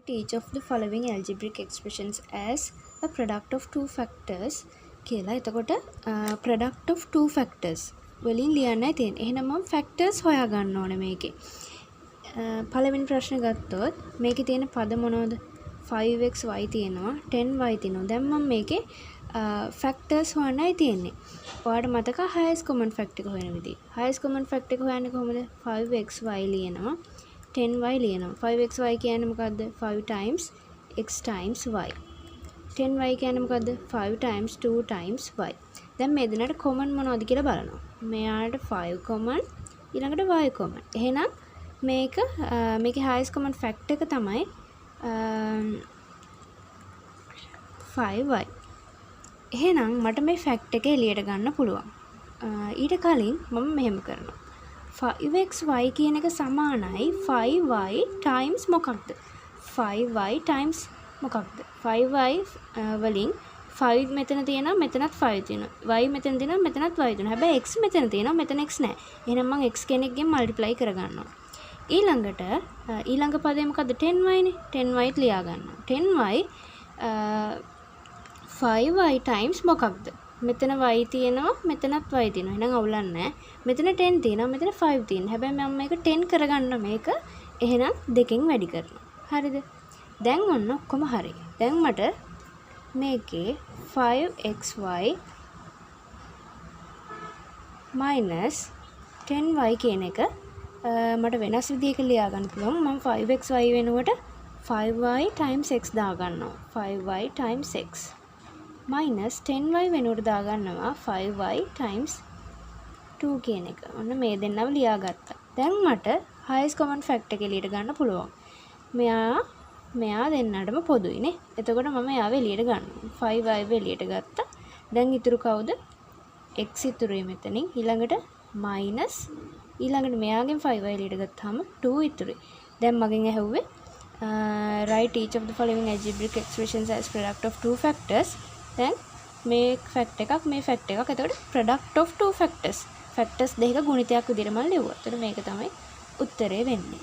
Write each of the following algebraic expressions as a product of two factors කියලා. එතකොට product of two factors වලින් ලියන්නයි තියෙන්නේ. එහෙනම් මම factors හොයාගන්න ඕනේ මේකේ. පළවෙනි ප්‍රශ්නේ ගත්තොත් මේකේ තියෙන පද මොනවද? 5xy තියෙනවා 10y තියෙනවා. දැන් මම මේකේ factors හොයන්නයි තියෙන්නේ. ඔයාලට මතක highest common factor එක හොයන විදිහ. highest common factor එක හොයන්නේ කොහොමද? 5xy ලියනවා 10y ලියනවා. 5xy කියන්නේ මොකද්ද? 5 times x times y. 10y කියන්නේ මොකද්ද? 5 times 2 times y. දැන් මේ දෙන්නට common මොනවද කියලා බලනවා. මෙයාට 5 common ඊළඟට y common. එහෙනම් මේකේ highest common factor එක තමයි 5y. එහෙනම් මට මේ fact එක එළියට ගන්න පුළුවන්. ඊට කලින් මම මෙහෙම කරනවා. 5xy කියන එක සමානයි 5y times මොකක්ද? 5y times මොකක්ද? 5y වලින් 5 මෙතන තියෙනවා මෙතනත් 5 තියෙනවා. y මෙතන තියෙනවා මෙතනත් y තියෙනවා. හැබැයි x මෙතන තියෙනවා මෙතන x නැහැ. එහෙනම් මම x කෙනෙක්ගෙන් multiply කරගන්නවා. ඊළඟට ඊළඟ පදේ මොකද්ද? 10y නේ. 10y ත් ලියා ගන්නවා. 10y 5y times මොකක්ද? මෙතන y තියෙනවා මෙතනත් y තියෙනවා. එහෙනම් අවුලක් නැහැ. මෙතන 10 තියෙනවා මෙතන 5 තියෙනවා. හැබැයි මම මේක 10 කරගන්න මේක එහෙනම් දෙකෙන් වැඩි කරනවා. හරිද? දැන් ඔන්න ඔක්කොම හරි. දැන් මට මේකේ 5xy minus 10y කියන එක මට වෙනස් විදිහක ලියා ගන්න පුළුවන්. මම 5xy වෙනුවට 5y times x දා ගන්නවා. 5y times x minus 10y වෙනුවට දා ගන්නවා 5y times 2 කියන එක. ඔන්න මේ දෙන්නම ලියා ගත්තා. දැන් මට highest common factor එක එළියට ගන්න පුළුවන්. මෙයා දෙන්නටම පොදුයි නේ. එතකොට මම යාව එළියට ගන්නවා. 5y එළියට ගත්තා. දැන් ඉතුරු කවුද? x ඉතුරුයි මෙතනින්. ඊළඟට minus ඊළඟට මෙයාගෙන් 5y එළියට ගත්තාම 2 ඉතුරුයි. දැන් මගෙන් ඇහුවේ write each of the following algebraic expressions as product of two factors. දැන් මේ fact එකක් මේ fact එකක්. එතකොට product of two factors. factors දෙකක ගුණිතයක් විදිහට මම ලියුවා. එතකොට මේක තමයි උත්තරේ වෙන්නේ.